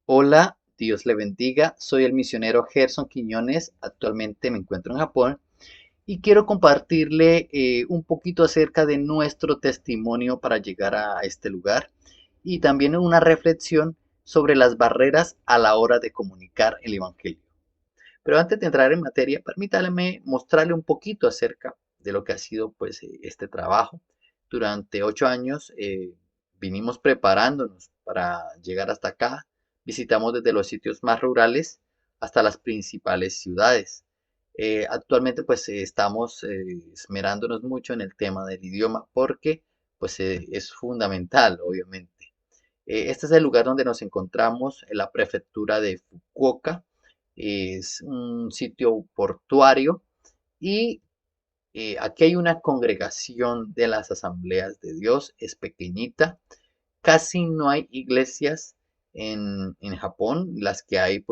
Hola, Dios le bendiga. Soy el misionero Gerson Quiñones. Actualmente me encuentro en Japón y quiero compartirle un poquito acerca de nuestro testimonio para llegar a este lugar y también una reflexión sobre las barreras a la hora de comunicar el Evangelio. Pero antes de entrar en materia, permítame mostrarle un poquito acerca de lo que ha sido este trabajo. Durante 8 años vinimos preparándonos para llegar hasta acá. Visitamos desde los sitios más rurales hasta las principales ciudades. Actualmente estamos esmerándonos mucho en el tema del idioma porque es fundamental, obviamente. Este es el lugar donde nos encontramos en la prefectura de Fukuoka. Es un sitio portuario y aquí hay una congregación de las Asambleas de Dios. Es pequeñita. Casi no hay iglesias en Japón. Las que hay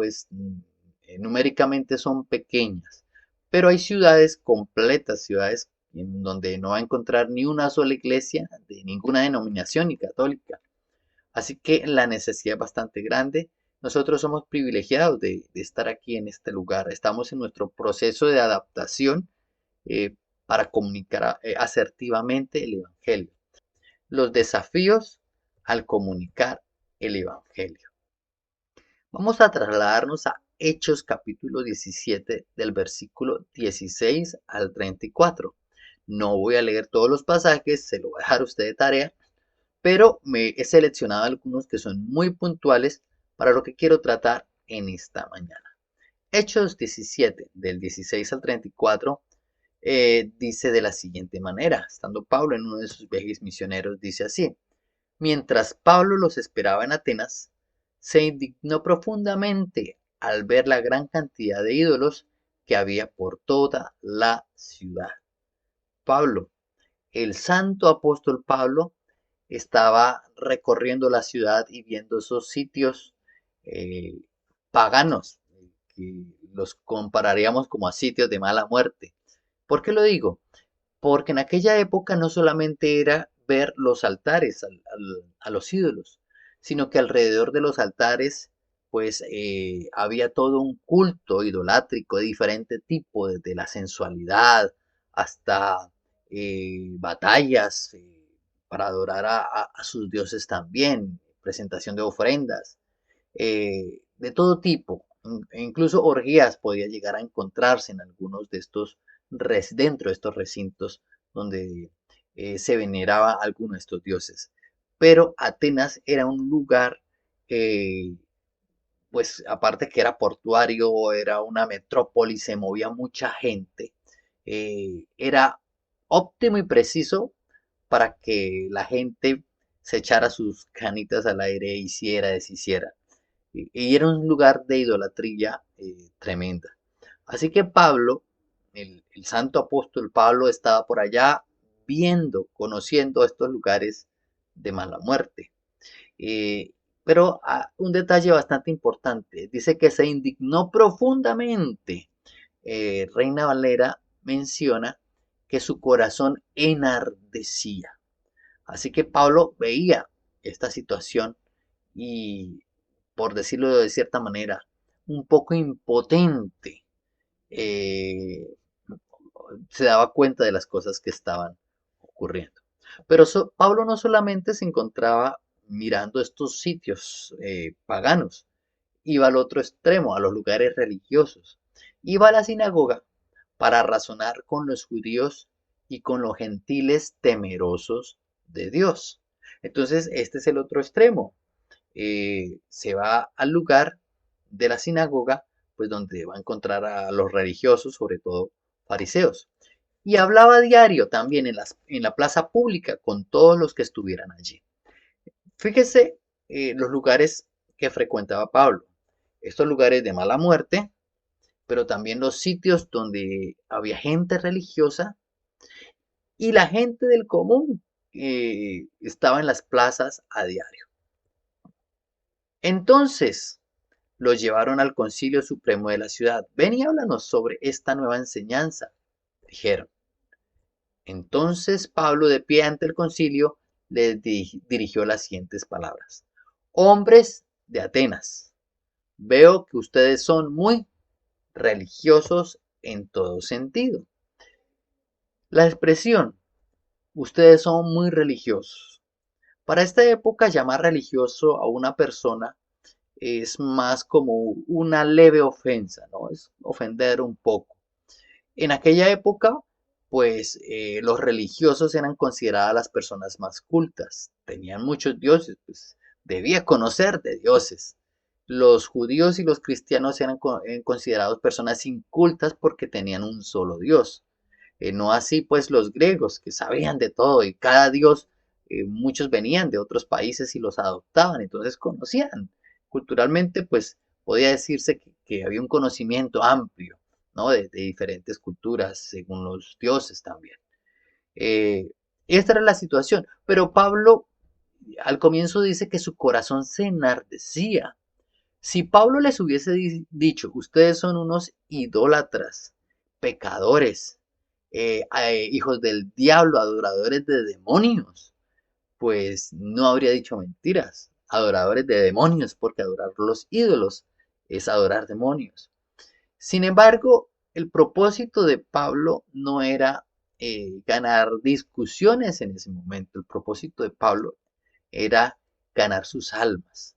numéricamente son pequeñas. Pero hay ciudades completas, ciudades en donde no va a encontrar ni una sola iglesia de ninguna denominación ni católica. Así que la necesidad es bastante grande. Nosotros somos privilegiados de estar aquí en este lugar. Estamos en nuestro proceso de adaptación eh, para comunicar asertivamente el Evangelio. Los desafíos al comunicar el Evangelio. Vamos a trasladarnos a Hechos capítulo 17 del versículo 16 al 34. No voy a leer todos los pasajes, se lo voy a dejar a usted de tarea, pero me he seleccionado algunos que son muy puntuales para lo que quiero tratar en esta mañana. Hechos 17, del 16 al 34, dice de la siguiente manera, estando Pablo en uno de sus viajes misioneros, dice así: mientras Pablo los esperaba en Atenas, se indignó profundamente al ver la gran cantidad de ídolos que había por toda la ciudad. Pablo, el santo apóstol Pablo, estaba recorriendo la ciudad y viendo esos sitios eh, paganos, que los compararíamos como a sitios de mala muerte. ¿Por qué lo digo? Porque en aquella época no solamente era ver los altares a los ídolos, sino que alrededor de los altares había todo un culto idolátrico de diferente tipo, desde la sensualidad hasta batallas para adorar a sus dioses también, presentación de ofrendas, de todo tipo. Incluso orgías podía llegar a encontrarse en algunos de estos dentro de estos recintos donde se veneraba a alguno de estos dioses. Pero Atenas era un lugar, eh, pues aparte que era portuario, era una metrópoli, se movía mucha gente, era óptimo y preciso para que la gente se echara sus canitas al aire, hiciera, deshiciera. Y era un lugar de idolatría tremenda. Así que Pablo, el santo apóstol Pablo, estaba por allá viendo, conociendo estos lugares de mala muerte. Eh, pero un detalle bastante importante, dice que se indignó profundamente. Reina Valera menciona que su corazón enardecía. Así que Pablo veía esta situación y, por decirlo de cierta manera, un poco impotente, eh, se daba cuenta de las cosas que estaban ocurriendo. Pero Pablo no solamente se encontraba mirando estos sitios paganos, iba al otro extremo, a los lugares religiosos. Iba a la sinagoga para razonar con los judíos y con los gentiles temerosos de Dios. Entonces, este es el otro extremo. Se va al lugar de la sinagoga, pues donde va a encontrar a los religiosos, sobre todo fariseos. Y hablaba a diario también en la plaza pública con todos los que estuvieran allí. Fíjese los lugares que frecuentaba Pablo. Estos lugares de mala muerte, pero también los sitios donde había gente religiosa y la gente del común estaba en las plazas a diario. Entonces los llevaron al Concilio Supremo de la ciudad. Ven y háblanos sobre esta nueva enseñanza, dijeron. Entonces Pablo, de pie ante el concilio, les dirigió las siguientes palabras: hombres de Atenas, Veo que ustedes son muy religiosos en todo sentido. La expresión, ustedes son muy religiosos. Para esta época, llamar religioso a una persona es más como una leve ofensa, ¿no? Es ofender un poco. En aquella época, pues los religiosos eran consideradas las personas más cultas, tenían muchos dioses, pues debía conocer de dioses. Los judíos y los cristianos eran considerados personas incultas porque tenían un solo Dios. No así pues los griegos, que sabían de todo y cada dios, muchos venían de otros países y los adoptaban, entonces conocían. Culturalmente pues podía decirse que había un conocimiento amplio, ¿no? De diferentes culturas según los dioses también. Eh, Esta era la situación, pero Pablo al comienzo dice que su corazón se enardecía. Si Pablo les hubiese dicho, ustedes son unos idólatras, pecadores, hijos del diablo, adoradores de demonios, pues no habría dicho mentiras, adoradores de demonios, porque adorar los ídolos es adorar demonios. Sin embargo, el propósito de Pablo no era ganar discusiones en ese momento, el propósito de Pablo era ganar sus almas.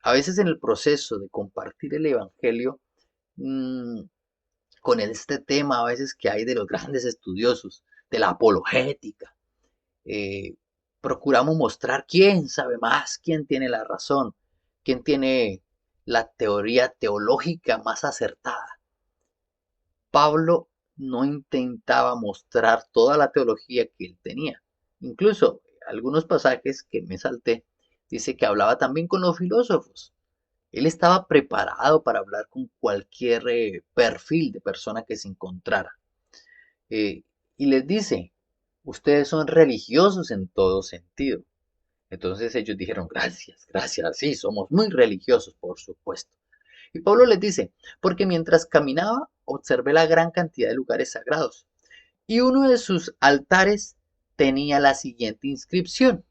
A veces en el proceso de compartir el Evangelio, mmm, con este tema a veces que hay de los grandes estudiosos, de la apologética, eh, procuramos mostrar quién sabe más, quién tiene la razón, quién tiene la teoría teológica más acertada. Pablo no intentaba mostrar toda la teología que él tenía. Incluso algunos pasajes que me salté, dice que hablaba también con los filósofos. Él estaba preparado para hablar con cualquier perfil de persona que se encontrara. Y les dice, ustedes son religiosos en todo sentido. Entonces ellos dijeron, gracias, gracias, sí, somos muy religiosos, por supuesto. Y Pablo les dice, porque mientras caminaba, observé la gran cantidad de lugares sagrados. Y uno de sus altares tenía la siguiente inscripción,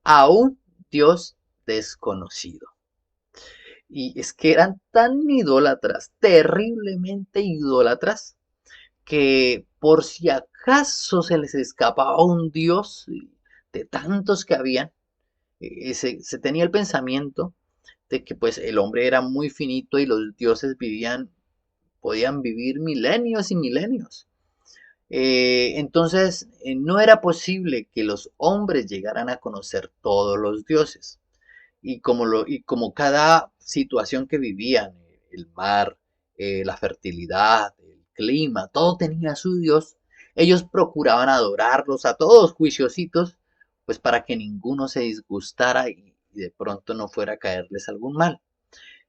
a un Dios desconocido. Y es que eran tan idólatras, terriblemente idólatras, que por si acaso se les escapaba un dios de tantos que habían, se tenía el pensamiento de que pues el hombre era muy finito y los dioses podían vivir milenios y milenios. Entonces no era posible que los hombres llegaran a conocer todos los dioses y como cada situación que vivían, el mar, la fertilidad, el clima, todo tenía su Dios, ellos procuraban adorarlos a todos juiciositos, pues para que ninguno se disgustara y de pronto no fuera a caerles algún mal.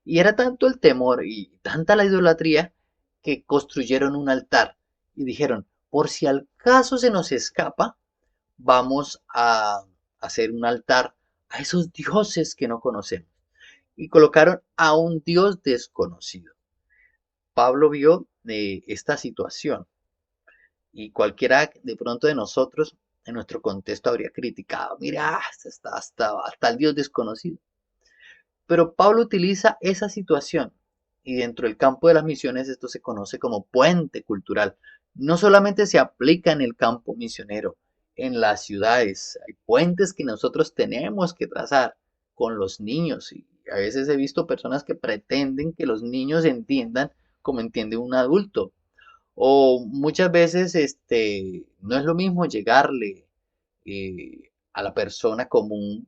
Y era tanto el temor y tanta la idolatría que construyeron un altar y dijeron, por si al caso se nos escapa, vamos a hacer un altar a esos dioses que no conocemos. Y colocaron a un dios desconocido. Pablo vio esta situación y cualquiera de pronto de nosotros en nuestro contexto habría criticado, mira, hasta el dios desconocido. Pero Pablo utiliza esa situación y dentro del campo de las misiones esto se conoce como puente cultural. No solamente se aplica en el campo misionero, en las ciudades. Hay puentes que nosotros tenemos que trazar con los niños y a veces he visto personas que pretenden que los niños entiendan como entiende un adulto. O muchas veces no es lo mismo llegarle a la persona común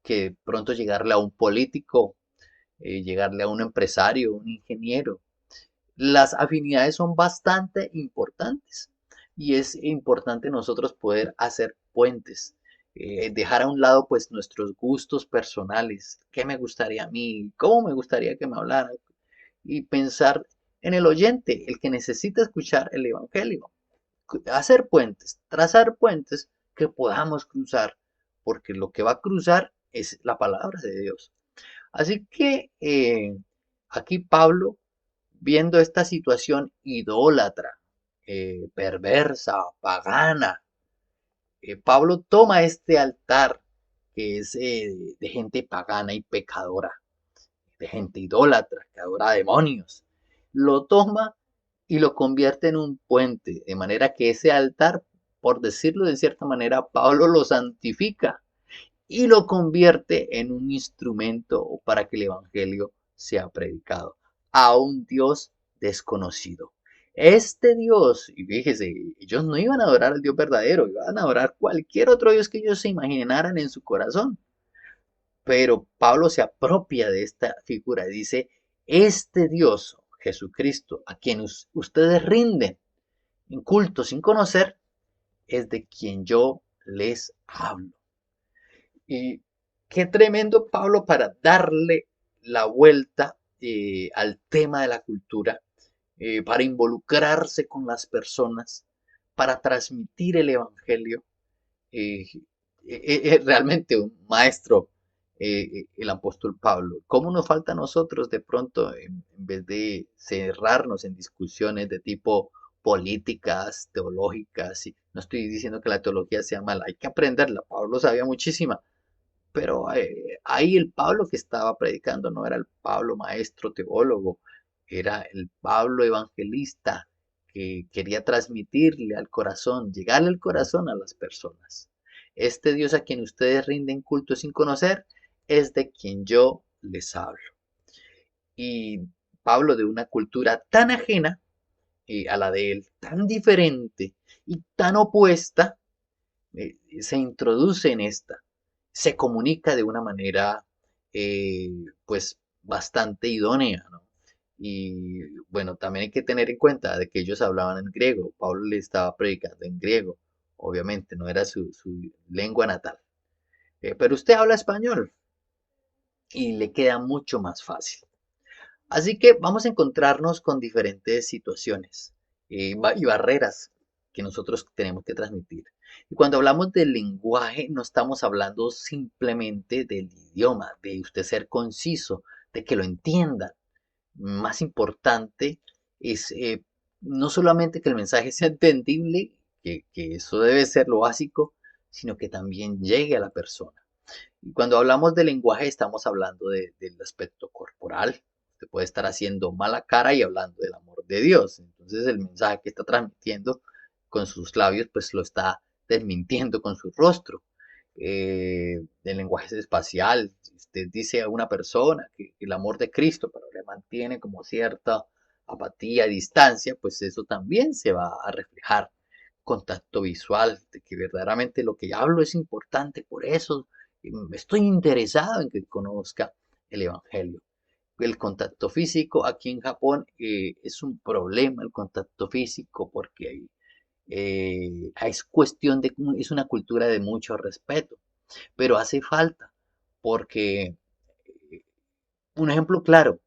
que pronto llegarle a un político, llegarle a un empresario, un ingeniero. Las afinidades son bastante importantes y es importante nosotros poder hacer puentes, dejar a un lado pues nuestros gustos personales, qué me gustaría a mí, cómo me gustaría que me hablara y pensar en el oyente, el que necesita escuchar el evangelio, hacer puentes, trazar puentes que podamos cruzar, porque lo que va a cruzar es la palabra de Dios. Así que aquí Pablo, viendo esta situación idólatra, perversa, pagana, Pablo toma este altar que es de gente pagana y pecadora. de gente idólatra que adora demonios. Lo toma y lo convierte en un puente, de manera que ese altar, por decirlo de cierta manera, Pablo lo santifica y lo convierte en un instrumento para que el Evangelio sea predicado a un Dios desconocido. Este Dios, y fíjese, ellos no iban a adorar al Dios verdadero, iban a adorar cualquier otro Dios que ellos se imaginaran en su corazón. Pero Pablo se apropia de esta figura y dice, este Dios, Jesucristo, a quien ustedes rinden en culto sin conocer, es de quien yo les hablo. Y qué tremendo Pablo para darle la vuelta al tema de la cultura, para involucrarse con las personas, para transmitir el Evangelio. eh, Realmente un maestro, el apóstol Pablo. ¿Cómo nos falta a nosotros de pronto, en vez de cerrarnos en discusiones de tipo políticas, teológicas? Y no estoy diciendo que la teología sea mala, hay que aprenderla. Pablo sabía muchísima, pero ahí el Pablo que estaba predicando no era el Pablo maestro teólogo, era el Pablo evangelista que quería transmitirle al corazón, llegarle al corazón a las personas. Este Dios a quien ustedes rinden culto sin conocer es de quien yo les hablo. Y Pablo, de una cultura tan ajena a la de él, tan diferente y tan opuesta, se introduce en esta, se comunica de una manera eh, pues bastante idónea, ¿no? Y bueno, también hay que tener en cuenta de que ellos hablaban en griego, Pablo le estaba predicando en griego, obviamente no era su lengua natal. Pero usted habla español y le queda mucho más fácil. Así que vamos a encontrarnos con diferentes situaciones y barreras que nosotros tenemos que transmitir. Y cuando hablamos del lenguaje, no estamos hablando simplemente del idioma, de usted ser conciso, de que lo entiendan. Más importante es no solamente que el mensaje sea entendible, que eso debe ser lo básico, sino que también llegue a la persona. Y cuando hablamos de lenguaje estamos hablando del aspecto corporal. Usted puede estar haciendo mala cara y hablando del amor de Dios. Entonces el mensaje que está transmitiendo con sus labios pues lo está desmintiendo con su rostro. El lenguaje espacial. Si usted dice a una persona que el amor de Cristo, pero le mantiene como cierta apatía, distancia, pues eso también se va a reflejar. Contacto visual, de que verdaderamente lo que hablo es importante, por eso estoy interesado en que conozca el Evangelio. El contacto físico aquí en Japón es un problema el contacto físico porque es cuestión de, es una cultura de mucho respeto, pero hace falta porque, un ejemplo claro,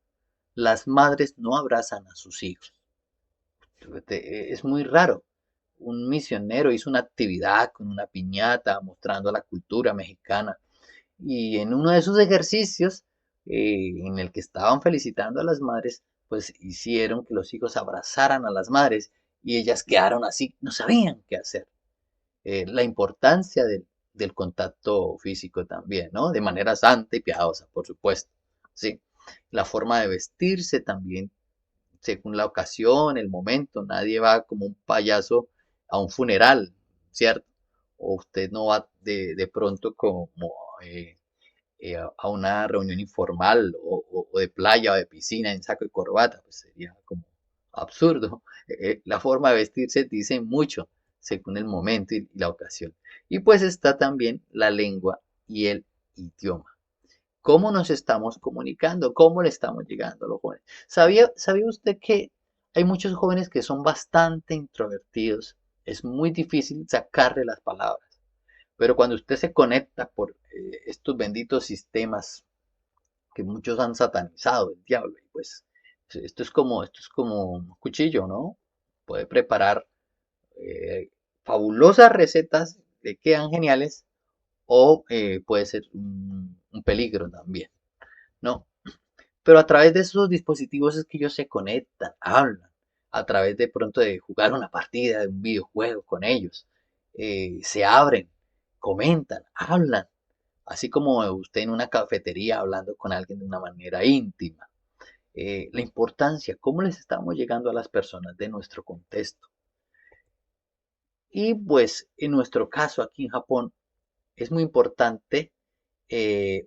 las madres no abrazan a sus hijos. Es muy raro. Un misionero hizo una actividad con una piñata mostrando la cultura mexicana y en uno de esos ejercicios en el que estaban felicitando a las madres, pues hicieron que los hijos abrazaran a las madres y ellas quedaron así, no sabían qué hacer. La importancia del contacto físico también, ¿no? De manera santa y piadosa, por supuesto. Sí. La forma de vestirse también según la ocasión, el momento. Nadie va como un payaso a un funeral, ¿cierto? O usted no va de pronto como eh, a una reunión informal o de playa o de piscina en saco y corbata, pues sería como absurdo. La forma de vestirse dice mucho según el momento y la ocasión. Y pues está también la lengua y el idioma. ¿Cómo nos estamos comunicando? ¿Cómo le estamos llegando a los jóvenes? ¿Sabía usted que hay muchos jóvenes que son bastante introvertidos? Es muy difícil sacarle las palabras. Pero cuando usted se conecta por estos benditos sistemas que muchos han satanizado, el diablo, y pues esto es como un cuchillo, ¿no? Puede preparar eh, fabulosas recetas, le quedan geniales, o puede ser un peligro también, ¿no? Pero a través de esos dispositivos es que ellos se conectan, hablan, a través de pronto de jugar una partida de un videojuego con ellos, se abren, comentan, hablan. así como usted en una cafetería hablando con alguien de una manera íntima. La importancia, cómo les estamos llegando a las personas de nuestro contexto. Y pues en nuestro caso aquí en Japón es muy importante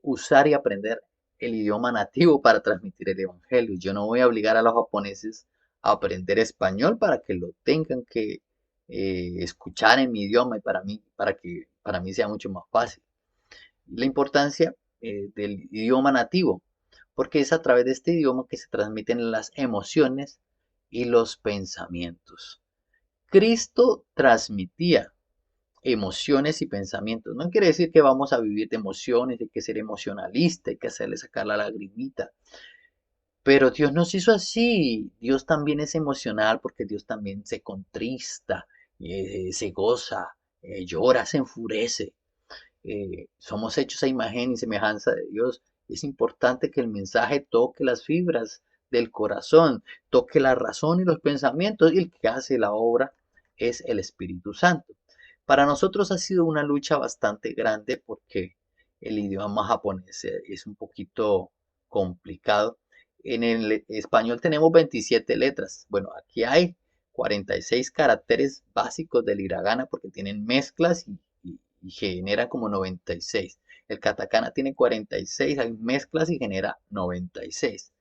usar y aprender el idioma nativo para transmitir el evangelio. Yo no voy a obligar a los japoneses a aprender español para que lo tengan que escuchar en mi idioma y para que para mí sea mucho más fácil. La importancia del idioma nativo, porque es a través de este idioma que se transmiten las emociones y los pensamientos. Cristo transmitía emociones y pensamientos. No quiere decir que vamos a vivir de emociones, hay que ser emocionalista, hay que hacerle sacar la lagrimita. Pero Dios nos hizo así. Dios también es emocional porque Dios también se contrista, se goza, llora, se enfurece. Somos hechos a imagen y semejanza de Dios. Es importante que el mensaje toque las fibras del corazón, toque la razón y los pensamientos, y el que hace la obra es el Espíritu Santo. Para nosotros ha sido una lucha bastante grande porque el idioma japonés es un poquito complicado. En el español tenemos 27 letras. Bueno, aquí hay 46 caracteres básicos del hiragana porque tienen mezclas y genera como 96. El katakana tiene 46, hay mezclas y genera 96.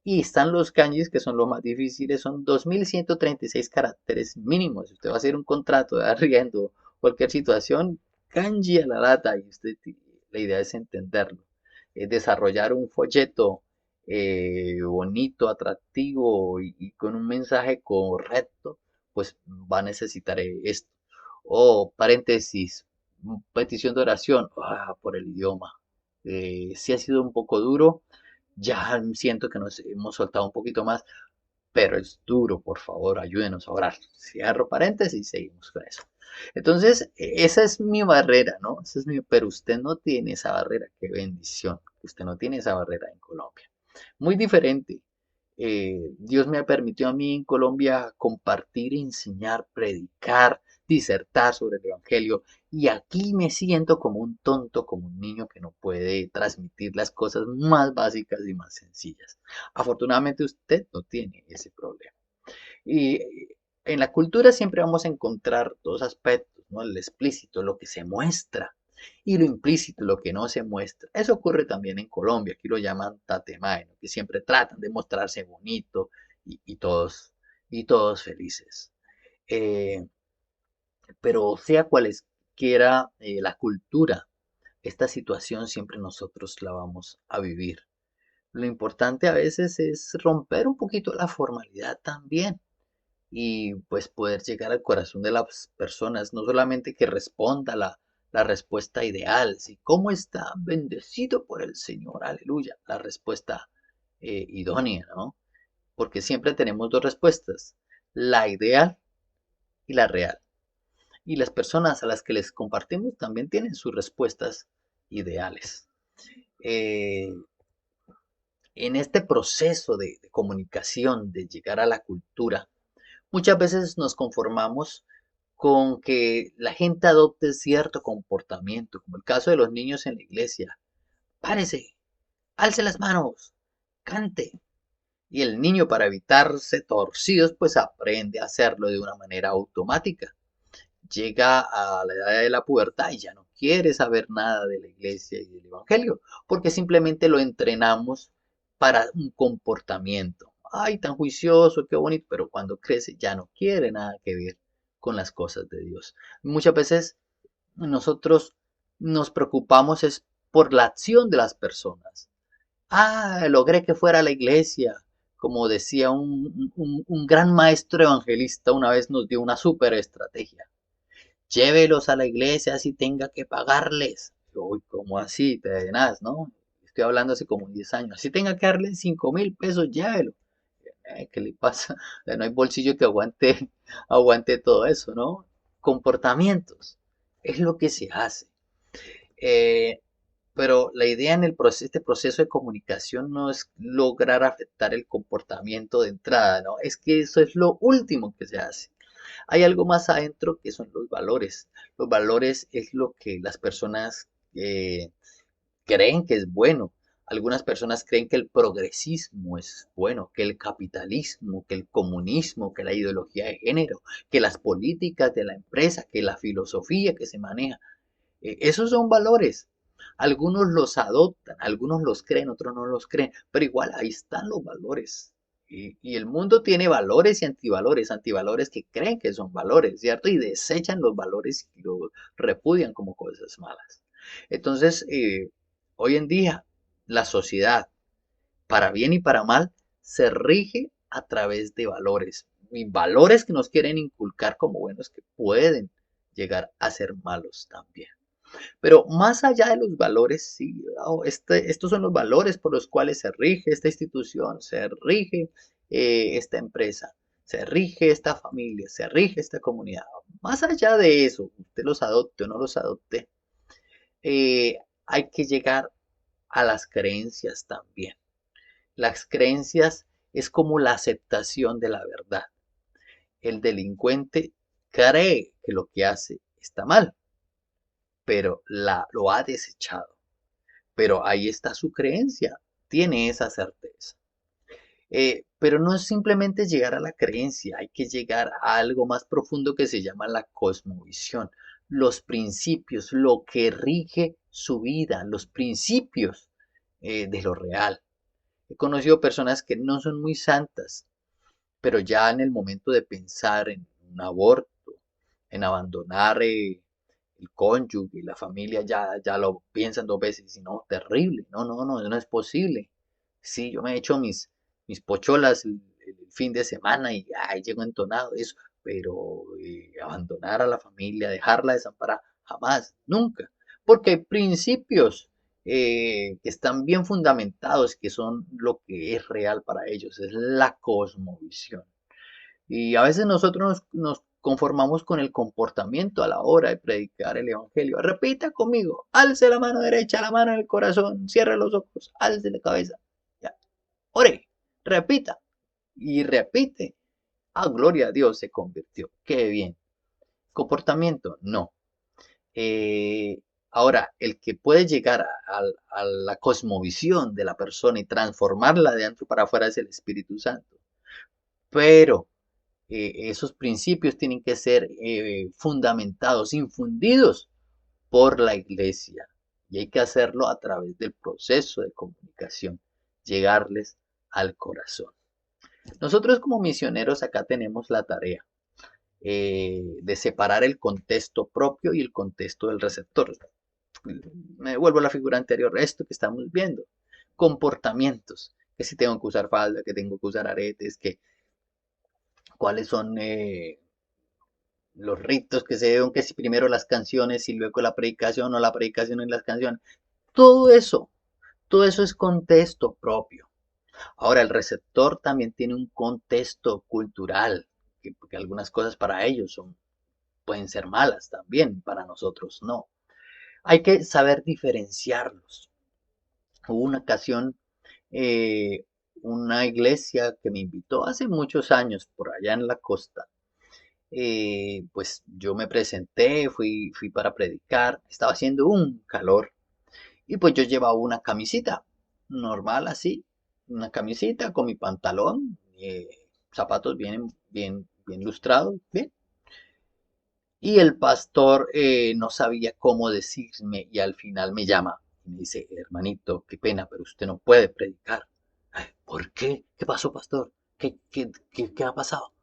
Y están los kanjis que son los más difíciles, son 2136 caracteres mínimos. Si usted va a hacer un contrato de arriendo, cualquier situación, kanji a la lata, y la idea es entenderlo. Desarrollar un folleto bonito, atractivo y con un mensaje correcto, pues va a necesitar esto. O paréntesis, petición de oración por el idioma. Sí ha sido un poco duro, ya siento que nos hemos soltado un poquito más, pero es duro, por favor, ayúdenos a orar. Cierro paréntesis y seguimos con eso. Entonces, esa es mi barrera, ¿no? Pero usted no tiene esa barrera, qué bendición. Usted no tiene esa barrera en Colombia. Muy diferente. Dios me ha permitido a mí en Colombia compartir, enseñar, predicar, disertar sobre el Evangelio. Y aquí me siento como un tonto, como un niño que no puede transmitir las cosas más básicas y más sencillas. Afortunadamente usted no tiene ese problema. Y en la cultura siempre vamos a encontrar dos aspectos, ¿no? El explícito, lo que se muestra, y lo implícito, lo que no se muestra. Eso ocurre también en Colombia, aquí lo llaman tatemae, ¿no? Que siempre tratan de mostrarse bonito y todos felices. Eh, pero sea cualesquiera la cultura, esta situación siempre nosotros la vamos a vivir. Lo importante a veces es romper un poquito la formalidad también y pues poder llegar al corazón de las personas, no solamente que responda la respuesta ideal, si cómo está bendecido por el Señor, aleluya, la respuesta idónea, ¿no? Porque siempre tenemos dos respuestas, la ideal y la real. Y las personas a las que les compartimos también tienen sus respuestas ideales. Eh, en este proceso de comunicación, de llegar a la cultura, muchas veces nos conformamos con que la gente adopte cierto comportamiento, como el caso de los niños en la iglesia. Párese, alce las manos, cante. Y el niño, para evitarse torcidos, pues aprende a hacerlo de una manera automática. Llega a la edad de la pubertad y ya no quiere saber nada de la iglesia y del evangelio, porque simplemente lo entrenamos para un comportamiento. Ay, tan juicioso, qué bonito, pero cuando crece ya no quiere nada que ver con las cosas de Dios. Muchas veces nosotros nos preocupamos es por la acción de las personas. Logré que fuera a la iglesia. Como decía un gran maestro evangelista, una vez nos dio una super estrategia. Llévelos a la iglesia así tenga que pagarles. Uy, ¿cómo así? Tenaz, ¿no? Estoy hablando hace como 10 años. Así tenga que darle 5.000 pesos, llévelo. ¿Qué le pasa? No hay bolsillo que aguante todo eso, ¿no? Comportamientos. Es lo que se hace. Eh, pero la idea en este proceso de comunicación no es lograr afectar el comportamiento de entrada, ¿no? Es que eso es lo último que se hace. Hay algo más adentro que son los valores. Los valores es lo que las personas creen que es bueno. Algunas personas creen que el progresismo es bueno, que el capitalismo, que el comunismo, que la ideología de género, que las políticas de la empresa, que la filosofía que se maneja. Esos son valores. Algunos los adoptan, algunos los creen, otros no los creen, pero igual ahí están los valores. Y el mundo tiene valores y antivalores, antivalores que creen que son valores, ¿cierto? Y desechan los valores y los repudian como cosas malas. Entonces, hoy en día, la sociedad, para bien y para mal, se rige a través de valores. Y valores que nos quieren inculcar como buenos que pueden llegar a ser malos también. Pero más allá de los valores, sí, estos son los valores por los cuales se rige esta institución, se rige esta empresa, se rige esta familia, se rige esta comunidad. Más allá de eso, usted los adopte o no los adopte, hay que llegar a las creencias también. Las creencias es como la aceptación de la verdad. El delincuente cree que lo que hace está mal, pero lo ha desechado. Pero ahí está su creencia, tiene esa certeza. Pero no es simplemente llegar a la creencia, hay que llegar a algo más profundo que se llama la cosmovisión, los principios, lo que rige su vida, los principios de lo real. He conocido personas que no son muy santas, pero ya en el momento de pensar en un aborto, en abandonar el cónyuge, la familia, ya lo piensan dos veces y no, terrible, no es posible. Sí, yo me he hecho mis pocholas el fin de semana y ay, llego entonado, eso, pero abandonar a la familia, dejarla desamparada, jamás, nunca, porque hay principios que están bien fundamentados, que son lo que es real para ellos, es la cosmovisión. Y a veces nosotros nos conformamos con el comportamiento a la hora de predicar el evangelio. Repita conmigo, alce la mano derecha, la mano en el corazón, cierre los ojos, alce la cabeza. Ya. Ore, repita y repite. Ah, gloria a Dios, se convirtió. Qué bien. Comportamiento, no. Ahora, el que puede llegar a la cosmovisión de la persona y transformarla de dentro para afuera es el Espíritu Santo. Pero esos principios tienen que ser fundamentados, infundidos por la iglesia. Y hay que hacerlo a través del proceso de comunicación, llegarles al corazón. Nosotros como misioneros acá tenemos la tarea de separar el contexto propio y el contexto del receptor. Me vuelvo a la figura anterior, esto que estamos viendo. Comportamientos, que si tengo que usar falda, que tengo que usar aretes, que cuáles son los ritos que se deben, que si primero las canciones y luego la predicación o la predicación y las canciones. Todo eso es contexto propio. Ahora, el receptor también tiene un contexto cultural, porque algunas cosas para ellos pueden ser malas también, para nosotros no. Hay que saber diferenciarlos. Hubo una ocasión, eh, una iglesia que me invitó hace muchos años por allá en la costa. Pues yo me presenté, fui para predicar, estaba haciendo un calor y pues yo llevaba una camisita normal así, una camisita con mi pantalón, zapatos bien lustrados, bien. Y el pastor no sabía cómo decirme y al final me llama y me dice, hermanito, qué pena, pero usted no puede predicar. Ay, ¿por qué? ¿Qué pasó, pastor? ¿Qué ha pasado?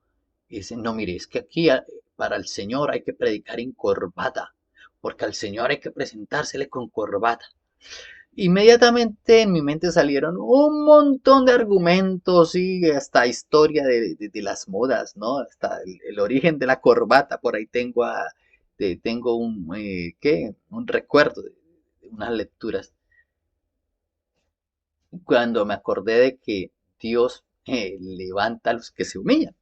Y dice, no, mire, es que aquí para el Señor hay que predicar en corbata, porque al Señor hay que presentársele con corbata. Inmediatamente en mi mente salieron un montón de argumentos y hasta historia de las modas, ¿no? Hasta el origen de la corbata, por ahí tengo un recuerdo de unas lecturas. Cuando me acordé de que Dios levanta a los que se humillan.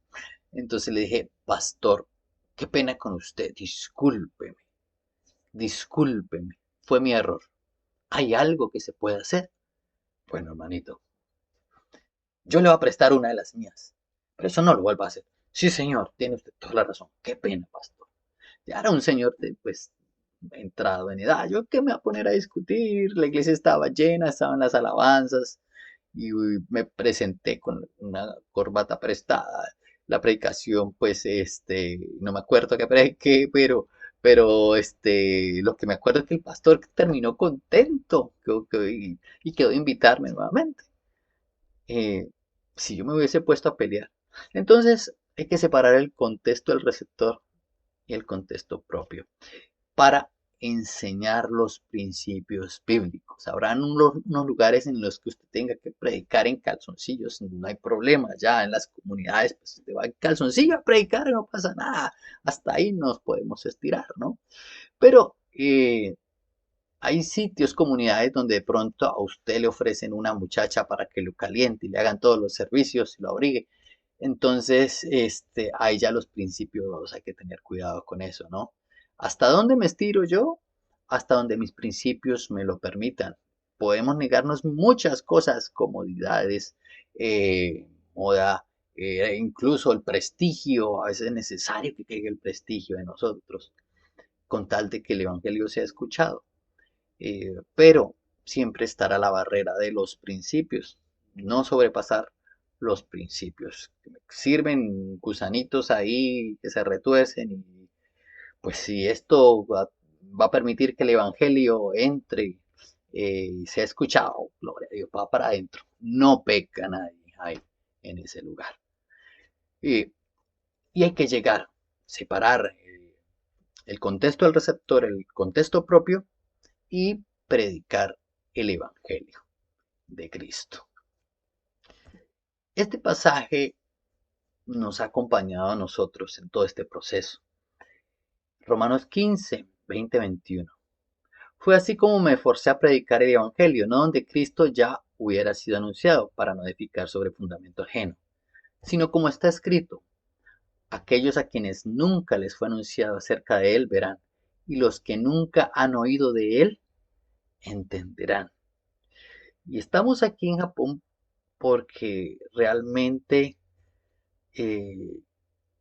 Entonces le dije, pastor, qué pena con usted, discúlpeme, fue mi error. ¿Hay algo que se puede hacer? Bueno, hermanito, yo le voy a prestar una de las mías, pero eso no lo vuelva a hacer. Sí, señor, tiene usted toda la razón. Qué pena, pastor. Ya era un señor, pues, entrado en edad. Yo qué me voy a poner a discutir, la iglesia estaba llena, estaban las alabanzas y me presenté con una corbata prestada. La predicación, pues, no me acuerdo qué prediqué, pero lo que me acuerdo es que el pastor terminó contento y quedó de invitarme nuevamente. eh, si yo me hubiese puesto a pelear. Entonces hay que separar el contexto del receptor y el contexto propio para enseñar los principios bíblicos. Habrán unos lugares en los que usted tenga que predicar en calzoncillos, no hay problema, ya en las comunidades, pues usted va en calzoncillo a predicar, no pasa nada, hasta ahí nos podemos estirar, ¿no? Pero hay sitios, comunidades donde de pronto a usted le ofrecen una muchacha para que lo caliente y le hagan todos los servicios y lo abrigue. Entonces, ahí ya los principios hay que tener cuidado con eso, ¿no? ¿Hasta dónde me estiro yo? Hasta donde mis principios me lo permitan. Podemos negarnos muchas cosas, comodidades, moda, incluso el prestigio. A veces es necesario que caiga el prestigio de nosotros, con tal de que el evangelio sea escuchado. Pero siempre estará la barrera de los principios, no sobrepasar los principios. Sirven gusanitos ahí que se retuercen y pues si esto va a permitir que el evangelio entre y sea escuchado, gloria a Dios, va para adentro. No peca nadie ahí en ese lugar. Y, y hay que llegar, separar el contexto del receptor, el contexto propio y predicar el Evangelio de Cristo. Este pasaje nos ha acompañado a nosotros en todo este proceso. Romanos 15, 20, 21. Fue así como me forcé a predicar el Evangelio, no donde Cristo ya hubiera sido anunciado, para no edificar sobre fundamento ajeno, sino como está escrito, aquellos a quienes nunca les fue anunciado acerca de él verán, y los que nunca han oído de él entenderán. Y estamos aquí en Japón porque realmente eh,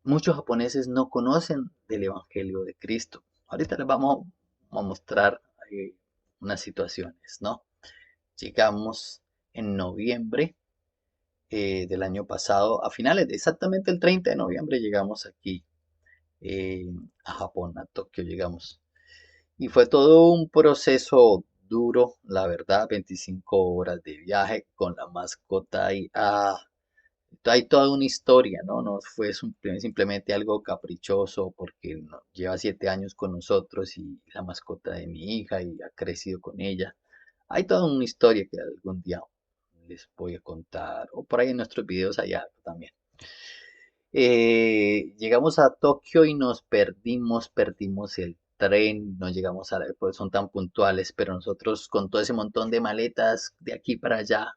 muchos japoneses no conocen del Evangelio de Cristo. Ahorita les vamos a mostrar eh, unas situaciones, ¿no? Llegamos en noviembre del año pasado, a finales de exactamente el 30 de noviembre llegamos aquí eh, a Japón, a Tokio llegamos. Y fue todo un proceso duro, la verdad, 25 horas de viaje con la mascota y hay toda una historia, ¿no? No fue simplemente algo caprichoso porque lleva 7 años con nosotros y la mascota de mi hija y ha crecido con ella. Hay toda una historia que algún día les voy a contar, o por ahí en nuestros videos allá también. Llegamos a Tokio y nos perdimos el tren, no llegamos pues son tan puntuales, pero nosotros con todo ese montón de maletas de aquí para allá,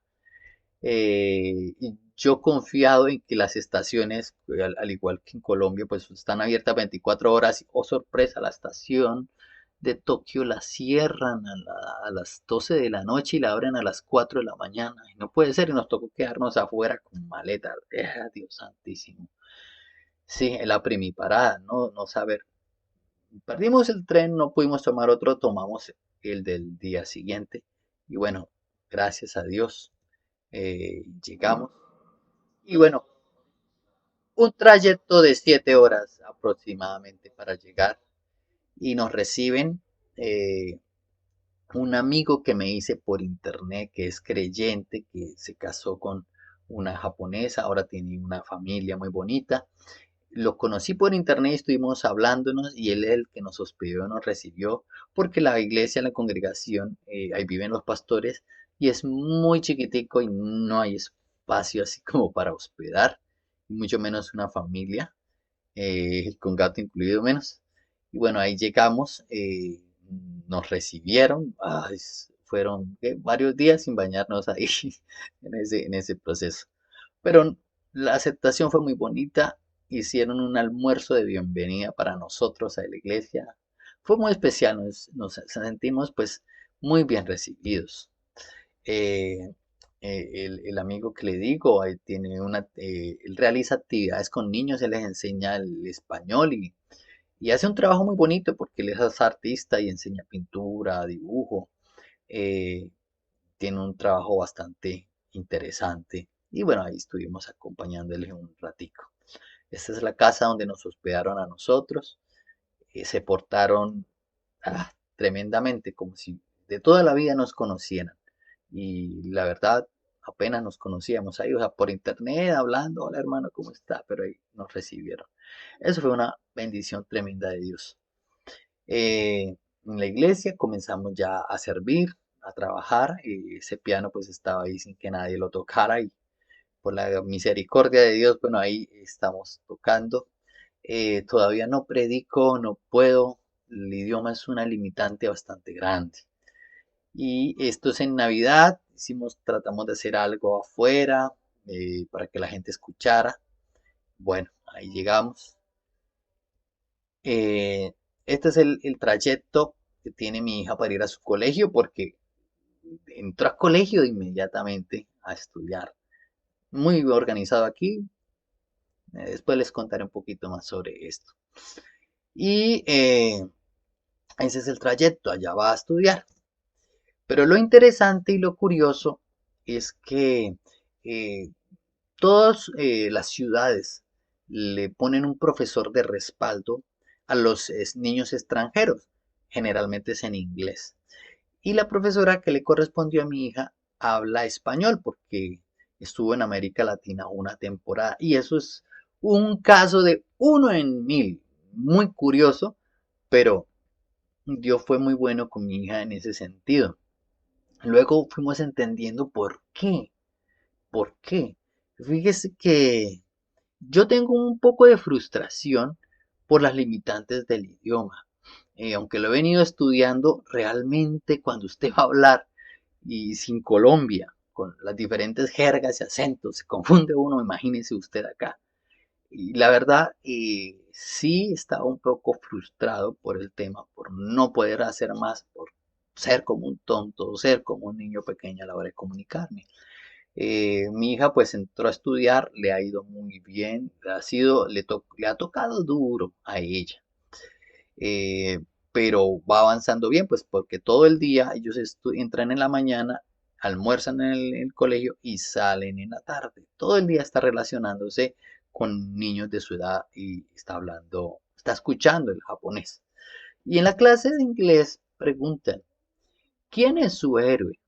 y yo confiado en que las estaciones, al igual que en Colombia, pues están abiertas 24 horas. Y, oh sorpresa, la estación de Tokio la cierran a las 12 de la noche y la abren a las 4 de la mañana. Y no puede ser, y nos tocó quedarnos afuera con maletas. Dios santísimo. Sí, en la primiparada, no saber. Perdimos el tren, no pudimos tomar otro, tomamos el del día siguiente. Y bueno, gracias a Dios llegamos. Y bueno, un trayecto de 7 horas aproximadamente para llegar. Y nos reciben un amigo que me hice por internet, que es creyente, que se casó con una japonesa, ahora tiene una familia muy bonita. Lo conocí por internet y estuvimos hablándonos y él es el que nos hospedó, nos recibió, porque la iglesia, la congregación, ahí viven los pastores y es muy chiquitico y no hay espacio así como para hospedar, y mucho menos una familia, con gato incluido menos. Y bueno, ahí llegamos, nos recibieron, fueron varios días sin bañarnos ahí en ese proceso. Pero la aceptación fue muy bonita. Hicieron un almuerzo de bienvenida para nosotros a la iglesia. Fue muy especial, nos sentimos pues muy bien recibidos. Eh, el amigo que le digo, él realiza actividades con niños, él les enseña el español y hace un trabajo muy bonito porque él es artista y enseña pintura, dibujo. eh, Tiene un trabajo bastante interesante. Y bueno, ahí estuvimos acompañándole un ratico. Esta es la casa donde nos hospedaron a nosotros. Se portaron tremendamente, como si de toda la vida nos conocieran. Y la verdad, apenas nos conocíamos ahí, o sea, por internet, hablando, hola hermano, ¿cómo está? Pero ahí nos recibieron. Eso fue una bendición tremenda de Dios. En la iglesia comenzamos ya a servir, a trabajar, y ese piano pues estaba ahí sin que nadie lo tocara y por la misericordia de Dios, bueno, ahí estamos tocando. Todavía no predico, no puedo, el idioma es una limitante bastante grande. Y esto es en Navidad, tratamos de hacer algo afuera para que la gente escuchara. Bueno, ahí llegamos. Eh, este es el trayecto que tiene mi hija para ir a su colegio porque entró a colegio inmediatamente a estudiar. Muy organizado aquí. Después les contaré un poquito más sobre esto. Y ese es el trayecto, allá va a estudiar. Pero lo interesante y lo curioso es que eh, todas las ciudades le ponen un profesor de respaldo a los niños extranjeros. Generalmente es en inglés. Y la profesora que le correspondió a mi hija habla español porque estuvo en América Latina una temporada. Y eso es un caso de uno en mil. Muy curioso, pero Dios fue muy bueno con mi hija en ese sentido. Luego fuimos entendiendo por qué. ¿Por qué? Fíjese que yo tengo un poco de frustración por las limitantes del idioma. Aunque lo he venido estudiando, realmente cuando usted va a hablar y sin Colombia, con las diferentes jergas y acentos, se confunde uno, imagínese usted acá. Y la verdad, sí estaba un poco frustrado por el tema, por no poder hacer más, por ser como un tonto, ser como un niño pequeño a la hora de comunicarme. Mi hija pues entró a estudiar, le ha ido muy bien, le ha tocado duro a ella, eh, pero va avanzando bien, pues porque todo el día ellos entran en la mañana, almuerzan en el colegio y salen en la tarde. Todo el día está relacionándose con niños de su edad y está hablando, está escuchando el japonés. Y en la clase de inglés preguntan, ¿quién es su héroe?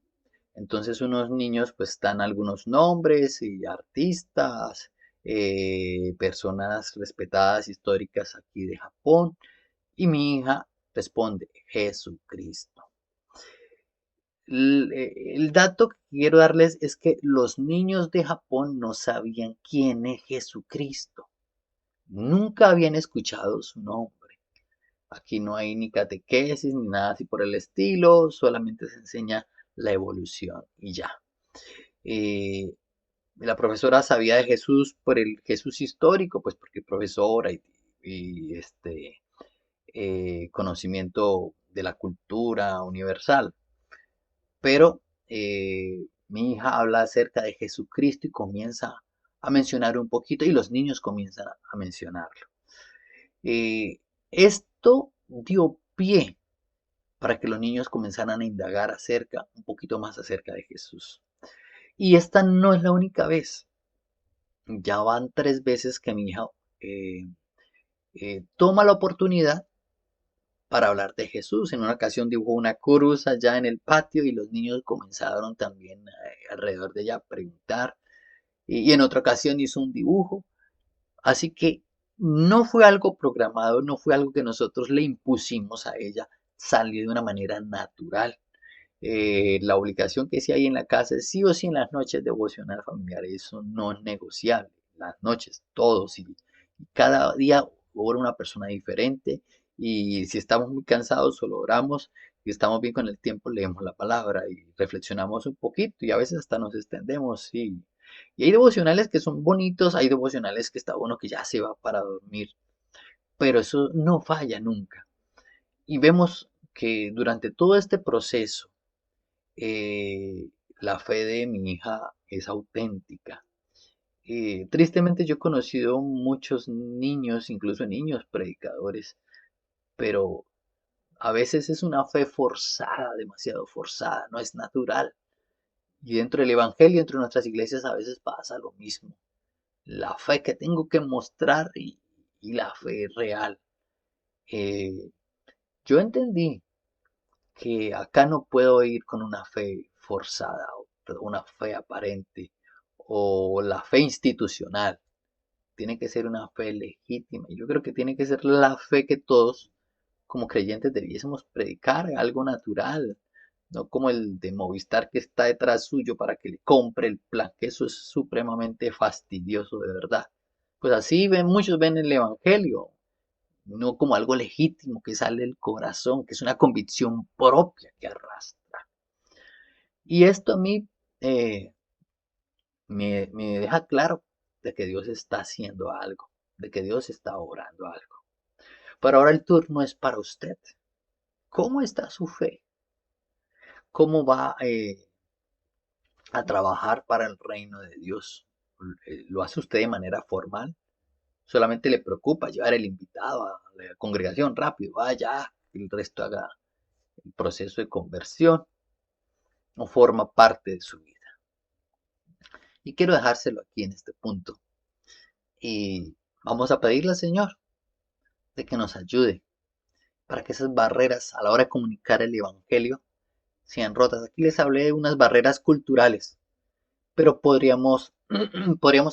Entonces unos niños pues dan algunos nombres y artistas, personas respetadas históricas aquí de Japón. Y mi hija responde, Jesucristo. El dato que quiero darles es que los niños de Japón no sabían quién es Jesucristo. Nunca habían escuchado su nombre. Aquí no hay ni catequesis ni nada así por el estilo, solamente se enseña la evolución y ya. Eh, la profesora sabía de Jesús por el Jesús histórico, pues porque es profesora y conocimiento de la cultura universal. Pero mi hija habla acerca de Jesucristo y comienza a mencionar un poquito y los niños comienzan a mencionarlo. Eh, Esto dio pie para que los niños comenzaran a indagar un poquito más acerca de Jesús. Y esta no es la única vez. Ya van 3 veces que mi hija eh, toma la oportunidad para hablar de Jesús. En una ocasión dibujó una cruz allá en el patio y los niños comenzaron también alrededor de ella a preguntar. Y en otra ocasión hizo un dibujo. Así que no fue algo programado, no fue algo que nosotros le impusimos a ella, salió de una manera natural. La obligación que sí hay en la casa es sí o sí en las noches devocional familiar, eso no es negociable. Las noches, todos y cada día ora una persona diferente y si estamos muy cansados solo oramos, si estamos bien con el tiempo leemos la palabra y reflexionamos un poquito y a veces hasta nos extendemos y hay devocionales que son bonitos, hay devocionales que está uno que ya se va para dormir, pero eso no falla nunca. Y vemos que durante todo este proceso eh, la fe de mi hija es auténtica. Tristemente yo he conocido muchos niños, incluso niños predicadores, pero a veces es una fe forzada, demasiado forzada, no es natural. Y dentro del Evangelio, dentro de nuestras iglesias, a veces pasa lo mismo. La fe que tengo que mostrar y la fe real. Eh, yo entendí que acá no puedo ir con una fe forzada, o una fe aparente, o la fe institucional. Tiene que ser una fe legítima. Yo creo que tiene que ser la fe que todos como creyentes debiésemos predicar, algo natural, no como el de Movistar que está detrás suyo para que le compre el plan, que eso es supremamente fastidioso de verdad. Pues así ven, muchos ven el Evangelio, no como algo legítimo que sale del corazón, que es una convicción propia que arrastra. Y esto a mí eh, me deja claro de que Dios está haciendo algo, de que Dios está obrando algo. Pero ahora el turno es para usted. ¿Cómo está su fe? ¿Cómo va a trabajar para el reino de Dios? ¿Lo hace usted de manera formal? ¿Solamente le preocupa llevar el invitado a la congregación rápido? Vaya, y el resto haga el proceso de conversión. ¿O forma parte de su vida? Y quiero dejárselo aquí en este punto. Y vamos a pedirle al Señor de que nos ayude para que esas barreras a la hora de comunicar el Evangelio sean rotas. Aquí les hablé de unas barreras culturales, pero podríamos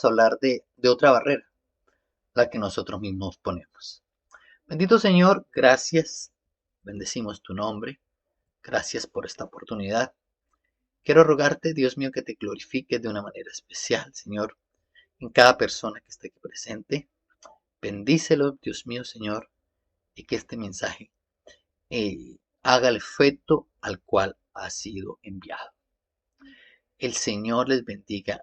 hablar de otra barrera, la que nosotros mismos ponemos. Bendito Señor, gracias, bendecimos tu nombre, gracias por esta oportunidad. Quiero rogarte, Dios mío, que te glorifiques de una manera especial, Señor, en cada persona que esté aquí presente. Bendícelo, Dios mío, Señor, y que este mensaje haga el efecto al cual ha sido enviado. El Señor les bendiga